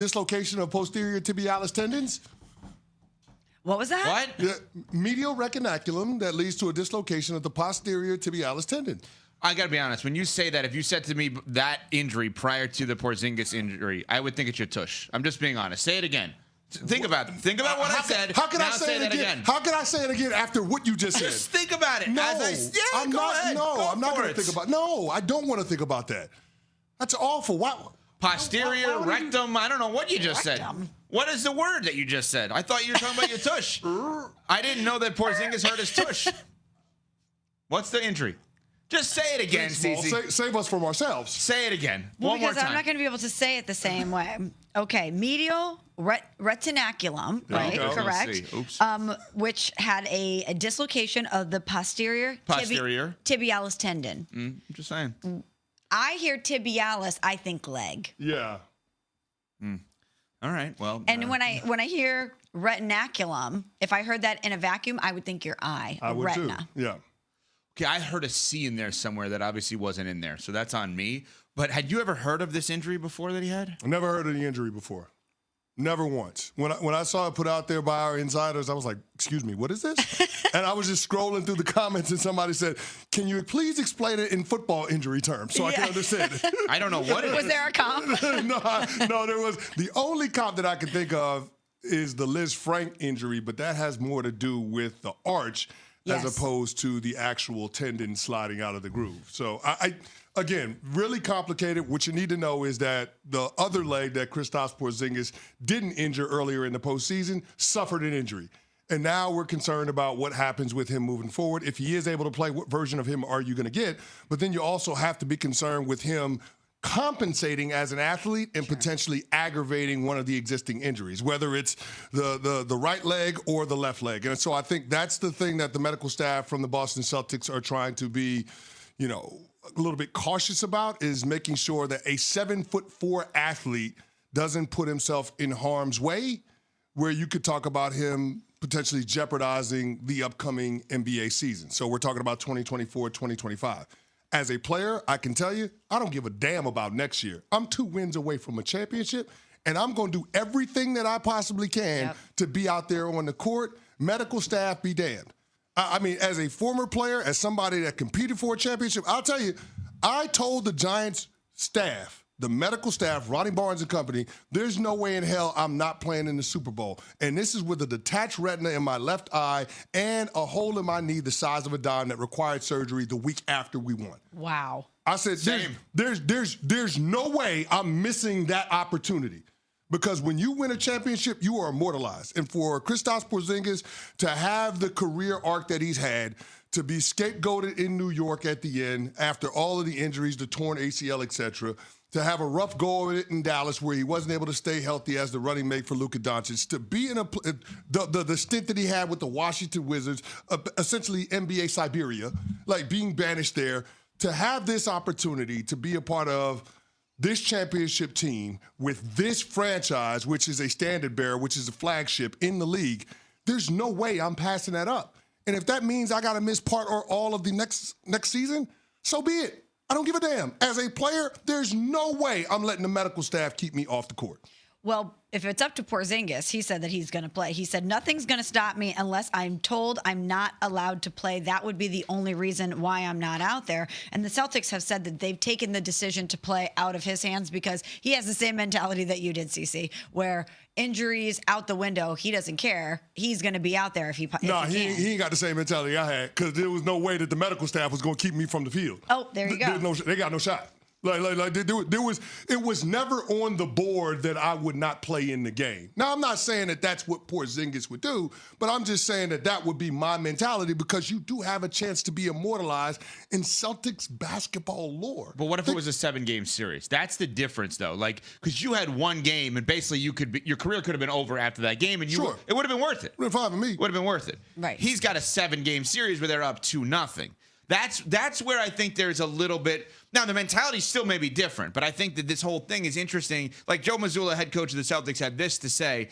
Dislocation of posterior tibialis tendons. What was that? What? Yeah, medial retinaculum that leads to a dislocation of the posterior tibialis tendon. I got to be honest. When you say that, if you said to me that injury prior to the Porzingis injury, I would think it's your tush. I'm just being honest. Say it again. Think about what I said. How can now I say it again? How can I say it again after what you just said? Just think about it. No, I'm not going to think about. No, I don't want to think about that. That's awful. Why? Posterior rectum. I don't know what you just said. What is the word that you just said? I thought you were talking about your tush. I didn't know that Porzingis hurt his tush. What's the injury? Just say it again, Cece. Save us from ourselves. Say it again. Well, One more because time. I'm not going to be able to say it the same way. Okay, medial retinaculum, right? Correct. Oops. Which had a dislocation of the posterior tibialis tendon. I'm just saying. I hear tibialis, I think leg. Yeah. All right. Well. And when I hear retinaculum, if I heard that in a vacuum, I would think your eye. I would retina. too. Yeah. Okay, I heard a C in there somewhere that obviously wasn't in there, so that's on me. But had you ever heard of this injury before that he had? I never heard of the injury before. Never once. When I saw it put out there by our insiders, I was like, excuse me, what is this? And I was just scrolling through the comments and somebody said, can you please explain it in football injury terms so I can understand it? I don't know what it is. Was there a comp? No, there was. The only comp that I could think of is the Liz Frank injury, but that has more to do with the arch as opposed to the actual tendon sliding out of the groove. So I again, really complicated. What you need to know is that the other leg that Kristaps Porzingis didn't injure earlier in the postseason suffered an injury. And now we're concerned about what happens with him moving forward. If he is able to play, what version of him are you going to get? But then you also have to be concerned with him compensating as an athlete and potentially aggravating one of the existing injuries, whether it's the right leg or the left leg. And so I think that's the thing that the medical staff from the Boston Celtics are trying to be, a little bit cautious about, is making sure that a 7'4" athlete doesn't put himself in harm's way, where you could talk about him potentially jeopardizing the upcoming NBA season. So we're talking about 2024, 2025. As a player, I can tell you, I don't give a damn about next year. I'm 2 wins away from a championship, and I'm going to do everything that I possibly can to be out there on the court. Medical staff be damned. I mean, as a former player, as somebody that competed for a championship, I'll tell you, I told the Giants staff, the medical staff, Ronnie Barnes and company, there's no way in hell I'm not playing in the Super Bowl. And this is with a detached retina in my left eye and a hole in my knee the size of a dime that required surgery the week after we won. Wow. I said, there's no way I'm missing that opportunity. Because when you win a championship, you are immortalized. And for Kristaps Porzingis to have the career arc that he's had, to be scapegoated in New York at the end after all of the injuries, the torn ACL, et cetera, to have a rough go of it in Dallas where he wasn't able to stay healthy as the running mate for Luka Doncic, to be in the stint that he had with the Washington Wizards, essentially NBA Siberia, like being banished there, to have this opportunity to be a part of this championship team with this franchise, which is a standard bearer, which is a flagship in the league, there's no way I'm passing that up. And if that means I got to miss part or all of the next season, so be it. I don't give a damn. As a player, there's no way I'm letting the medical staff keep me off the court. Well, if it's up to Porzingis, he said that he's going to play. He said, nothing's going to stop me unless I'm told I'm not allowed to play. That would be the only reason why I'm not out there. And the Celtics have said that they've taken the decision to play out of his hands because he has the same mentality that you did, CC, where injuries out the window, he doesn't care. He's going to be out there if he can. No, he ain't got the same mentality I had, because there was no way that the medical staff was going to keep me from the field. Oh, there you go. They got no shot. It was never on the board that I would not play in the game. Now, I'm not saying that that's what Porzingis would do, but I'm just saying that that would be my mentality, because you do have a chance to be immortalized in Celtics basketball lore. But what if it was a 7-game series? That's the difference, though. Like, because you had one game, and basically your career could have been over after that game, and it would have been worth it. Would have been fine for me. Would have been worth it. Right. He's got a 7-game series where they're up 2-0. That's where I think there's a little bit. Now, the mentality still may be different, but I think that this whole thing is interesting. Like Joe Mazzulla, head coach of the Celtics, had this to say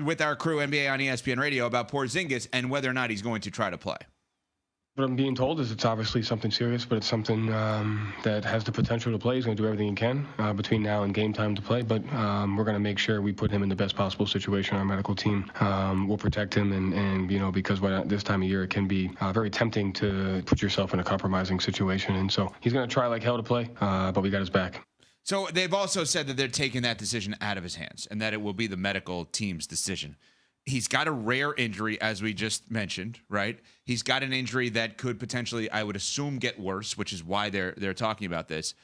with our crew, NBA on ESPN Radio, about Porzingis and whether or not he's going to try to play. What I'm being told is it's obviously something serious, but it's something that has the potential to play. He's going to do everything he can between now and game time to play, but we're going to make sure we put him in the best possible situation. Our medical team will protect him, and because this time of year it can be very tempting to put yourself in a compromising situation, and so he's going to try like hell to play, but we got his back. So they've also said that they're taking that decision out of his hands and that it will be the medical team's decision. He's got a rare injury, as we just mentioned, right? He's got an injury that could potentially, I would assume, get worse, which is why they're talking about this.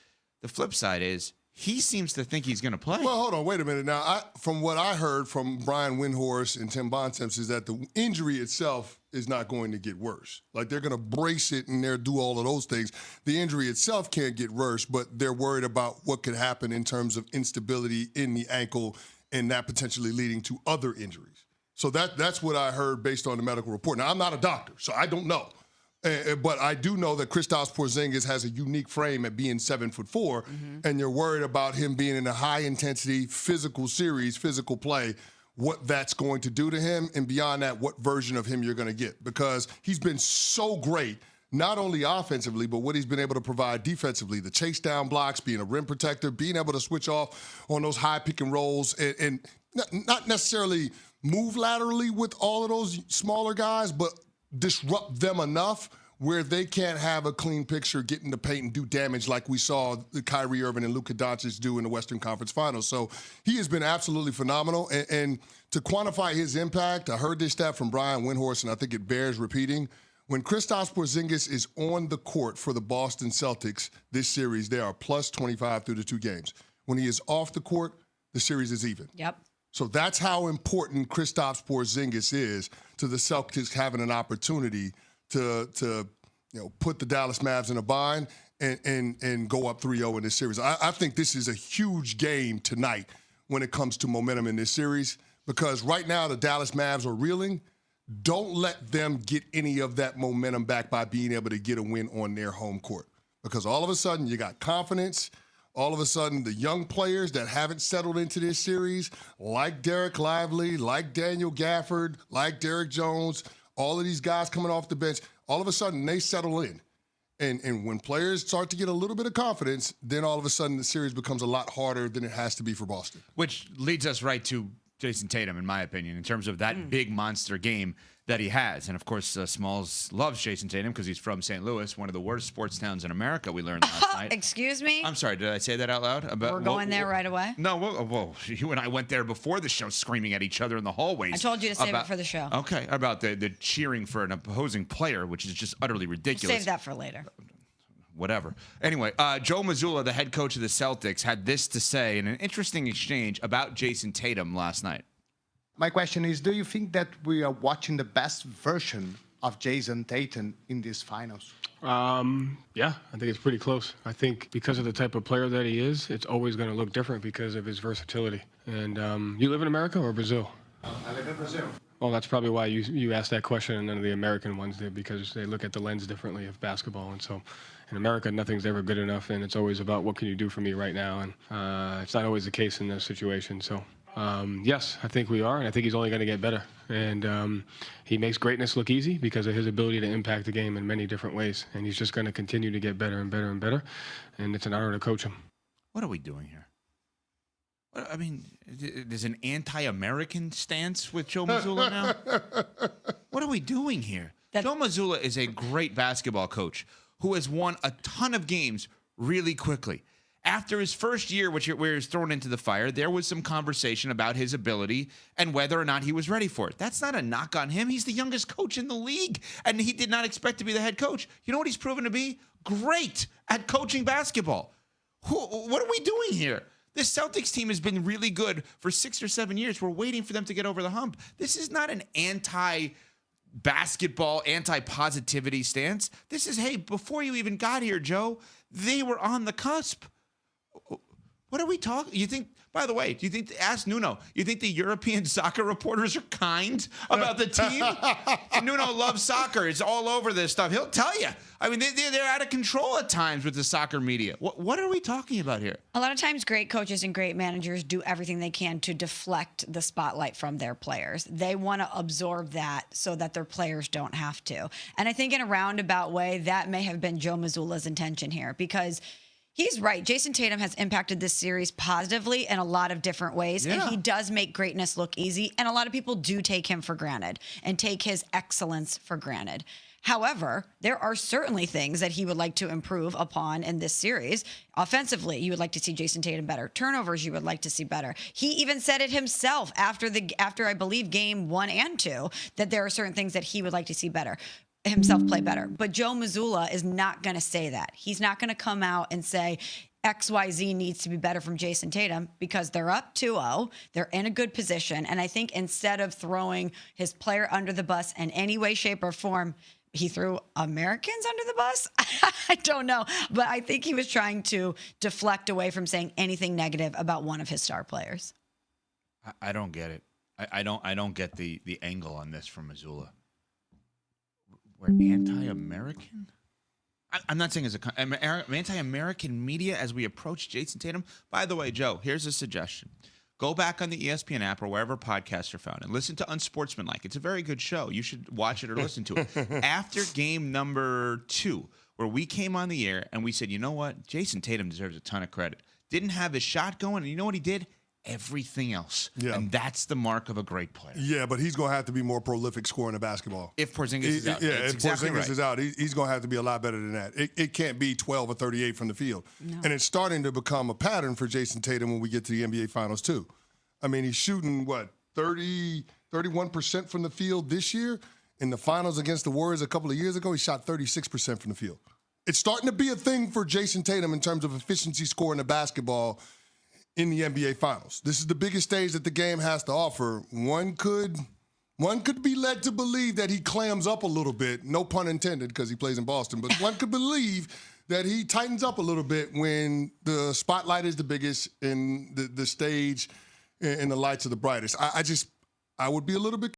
The flip side is he seems to think he's going to play. Well, hold on, wait a minute. Now, from what I heard from Brian Windhorst and Tim Bontemps is that the injury itself is not going to get worse. Like, they're going to brace it and they'll do all of those things. The injury itself can't get worse, but they're worried about what could happen in terms of instability in the ankle and that potentially leading to other injuries. So that's what I heard based on the medical report. Now, I'm not a doctor, so I don't know. But I do know that Kristaps Porzingis has a unique frame at being 7'4", and you're worried about him being in a high-intensity physical series, physical play, what that's going to do to him, and beyond that, what version of him you're going to get. Because he's been so great, not only offensively, but what he's been able to provide defensively, the chase down blocks, being a rim protector, being able to switch off on those high pick and rolls, and not necessarily move laterally with all of those smaller guys, but disrupt them enough where they can't have a clean picture, get in the paint and do damage like we saw Kyrie Irving and Luka Doncic do in the Western Conference Finals. So he has been absolutely phenomenal. And to quantify his impact, I heard this stat from Brian Windhorst, and I think it bears repeating. When Kristaps Porzingis is on the court for the Boston Celtics this series, they are plus 25 through the 2 games. When he is off the court, the series is even. Yep. So that's how important Kristaps Porzingis is to the Celtics having an opportunity to put the Dallas Mavs in a bind and go up 3-0 in this series. I think this is a huge game tonight when it comes to momentum in this series, because right now the Dallas Mavs are reeling. Don't let them get any of that momentum back by being able to get a win on their home court, because all of a sudden you got confidence. All of a sudden, the young players that haven't settled into this series, like Derek Lively, like Daniel Gafford, like Derek Jones, all of these guys coming off the bench, all of a sudden they settle in. And when players start to get a little bit of confidence, then all of a sudden the series becomes a lot harder than it has to be for Boston. Which leads us right to Jason Tatum, in my opinion, in terms of that big monster game that he has. And, of course, Smalls loves Jason Tatum because he's from St. Louis, one of the worst sports towns in America, we learned last night. Excuse me? I'm sorry, did I say that out loud? We're going there right away? No, whoa. You and I went there before the show screaming at each other in the hallways. I told you to save it for the show. Okay, about the cheering for an opposing player, which is just utterly ridiculous. Save that for later. Whatever. Anyway, Joe Mazzulla, the head coach of the Celtics, had this to say in an interesting exchange about Jason Tatum last night. My question is, do you think that we are watching the best version of Jason Tatum in these finals? Yeah, I think it's pretty close. I think because of the type of player that he is, it's always going to look different because of his versatility. And you live in America or Brazil? I live in Brazil. Well, that's probably why you asked that question, and none of the American ones did, because they look at the lens differently of basketball. And so in America, nothing's ever good enough, and it's always about what can you do for me right now. And it's not always the case in this situation. So yes, I think we are, and I think he's only going to get better. And he makes greatness look easy because of his ability to impact the game in many different ways. And he's just going to continue to get better and better and better. And it's an honor to coach him. What are we doing here? I mean, there's an anti-American stance with Joe Mazzulla now? What are we doing here? Joe Mazzulla is a great basketball coach who has won a ton of games really quickly. After his first year, where he was thrown into the fire, there was some conversation about his ability and whether or not he was ready for it. That's not a knock on him. He's the youngest coach in the league, and he did not expect to be the head coach. You know what he's proven to be? Great at coaching basketball. What are we doing here? This Celtics team has been really good for 6 or 7 years. We're waiting for them to get over the hump. This is not an anti-basketball, anti-positivity stance. This is, hey, before you even got here, Joe, they were on the cusp. What are we talking? You think By the way, ask Nuno, you think the European soccer reporters are kind about the team? And Nuno loves soccer. It's all over this stuff. He'll tell you. I mean, they're out of control at times with the soccer media. What are we talking about here? A lot of times great coaches and great managers do everything they can to deflect the spotlight from their players. They want to absorb that so that their players don't have to. And I think in a roundabout way, that may have been Joe Mazzulla's intention here, because he's right. Jason Tatum has impacted this series positively in a lot of different ways, and he does make greatness look easy, and a lot of people do take him for granted and take his excellence for granted. However, there are certainly things that he would like to improve upon in this series. Offensively, you would like to see Jason Tatum better. Turnovers, you would like to see better. He even said it himself after I believe game 1 and 2, that there are certain things that he would like to see better. Himself play better. But Joe Mazzulla is not going to say that. He's not going to come out and say XYZ needs to be better from Jason Tatum, because they're up 2-0. They're in a good position. And I think instead of throwing his player under the bus in any way, shape, or form, he threw Americans under the bus? I don't know. But I think he was trying to deflect away from saying anything negative about one of his star players. I don't get it. I don't get the angle on this from Mazzulla. We're anti-American? I'm not saying as anti-American media as we approach Jason Tatum. By the way, Joe, here's a suggestion. Go back on the ESPN app or wherever podcasts are found and listen to Unsportsmanlike. It's a very good show. You should watch it or listen to it. After game number 2, where we came on the air and we said, you know what? Jason Tatum deserves a ton of credit. Didn't have his shot going, and you know what he did? Everything else. Yeah. And that's the mark of a great player. Yeah, but he's going to have to be more prolific scoring the basketball. If Porzingis is out. Yeah, if Porzingis is out, he's going to have to be a lot better than that. It can't be 12 or 38 from the field. No. And it's starting to become a pattern for Jason Tatum when we get to the NBA Finals, too. I mean, he's shooting, 31% from the field this year? In the finals against the Warriors a couple of years ago, he shot 36% from the field. It's starting to be a thing for Jason Tatum in terms of efficiency scoring the basketball in the NBA Finals. This is the biggest stage that the game has to offer. One could be led to believe that he clams up a little bit, no pun intended because he plays in Boston, but one could believe that he tightens up a little bit when the spotlight is the biggest and the stage and the lights are the brightest. I would be a little bit